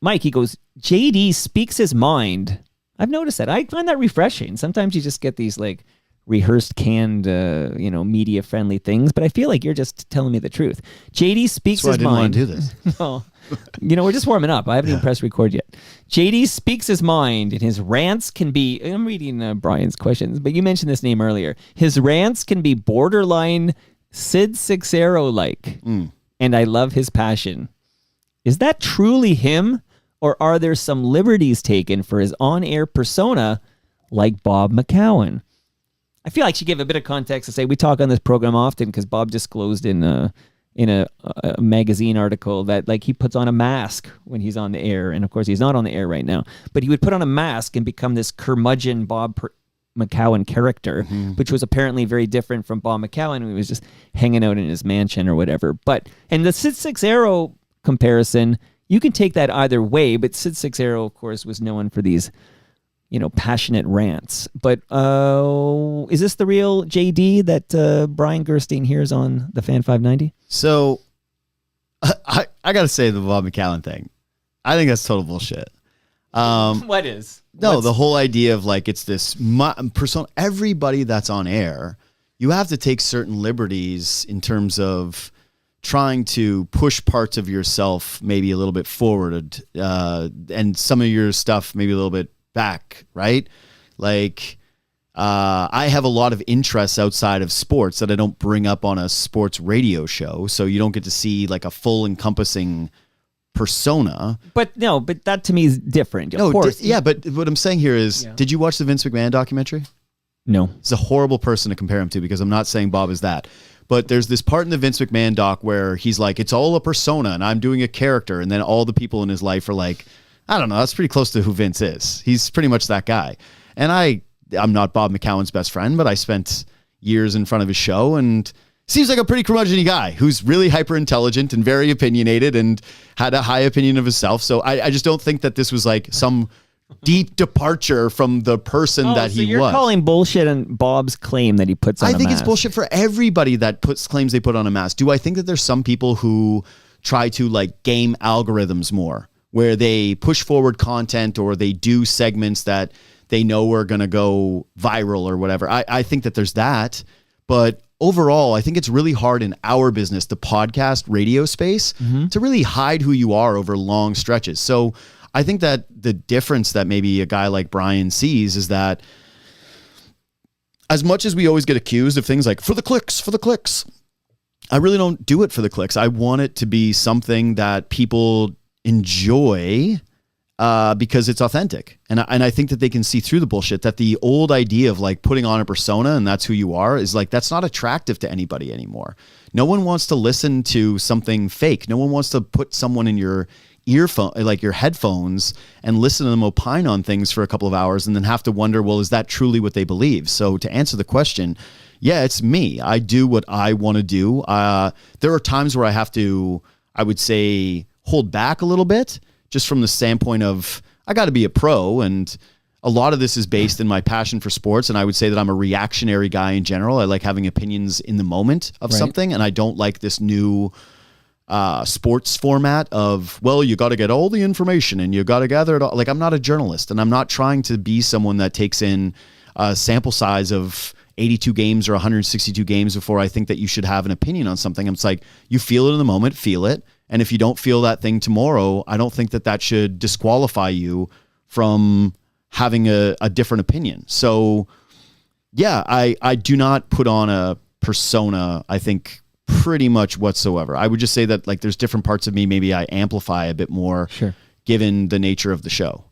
Mike, he goes, JD speaks his mind. I've noticed that. I find that refreshing. Sometimes you just get these like rehearsed, canned, media-friendly things, but I feel like you're just telling me the truth. JD speaks his mind. That's why I didn't want to do this. Well, we're just warming up. I haven't even pressed record yet. JD speaks his mind, and his rants can be... I'm reading Brian's questions, but you mentioned this name earlier. His rants can be borderline Sid Seixeiro-like, and I love his passion. Is that truly him, or are there some liberties taken for his on-air persona like Bob McCown? I feel like I should give a bit of context to say we talk on this program often because Bob disclosed in a magazine article that like he puts on a mask when he's on the air, and of course he's not on the air right now, but he would put on a mask and become this curmudgeon Bob McCown character, which was apparently very different from Bob McCown when he was just hanging out in his mansion or whatever. But and the Sid Seixeiro comparison, you can take that either way, but Sid Seixeiro, of course, was known for these passionate rants. But is this the real JD that Brian Gerstein hears on the Fan 590? So I got to say the Bob McCown thing. I think that's total bullshit. What is? No, the whole idea of like it's this persona. Everybody that's on air, you have to take certain liberties in terms of trying to push parts of yourself maybe a little bit forward and some of your stuff maybe a little bit back, right? Like I have a lot of interests outside of sports that I don't bring up on a sports radio show, so you don't get to see like a full encompassing persona. But that to me is different. Of course. But what I'm saying here is, did you watch the Vince McMahon documentary? No. It's a horrible person to compare him to because I'm not saying Bob is that. But there's this part in the Vince McMahon doc where he's like, it's all a persona and I'm doing a character. And then all the people in his life are like, I don't know, that's pretty close to who Vince is. He's pretty much that guy. And I'm not Bob McCown's best friend, but I spent years in front of his show and seems like a pretty curmudgeon-y guy who's really hyper intelligent and very opinionated and had a high opinion of himself. So I just don't think that this was like some deep departure from the person that he was. You're calling bullshit on Bob's claim that he puts on a mask. I think it's bullshit for everybody that claims they put on a mask. Do I think that there's some people who try to like game algorithms more, where they push forward content or they do segments that they know are going to go viral or whatever? I think that there's that. But overall, I think it's really hard in our business, the podcast radio space, to really hide who you are over long stretches. So I think that the difference that maybe a guy like Brian sees is that as much as we always get accused of things like for the clicks, I really don't do it for the clicks. I want it to be something that people enjoy because it's authentic. And I think that they can see through the bullshit, that the old idea of like putting on a persona and that's who you are is like, that's not attractive to anybody anymore. No one wants to listen to something fake. No one wants to put someone in your earphone, like your headphones, and listen to them opine on things for a couple of hours and then have to wonder, well, is that truly what they believe? So to answer the question, yeah, it's me. I do what I want to do. There are times where I have to, I would say, hold back a little bit, just from the standpoint of I got to be a pro, and a lot of this is based in my passion for sports, and I would say that I'm a reactionary guy in general. I like having opinions in the moment of something, and I don't like this new sports format of, well, you got to get all the information and you got to gather it all. Like, I'm not a journalist, and I'm not trying to be someone that takes in a sample size of 82 games or 162 games before I think that you should have an opinion on something. It's like, you feel it in the moment, feel it. And if you don't feel that thing tomorrow, I don't think that that should disqualify you from having a different opinion. So yeah, I do not put on a persona, I think, pretty much whatsoever. I would just say that like there's different parts of me maybe I amplify a bit more, given the nature of the show.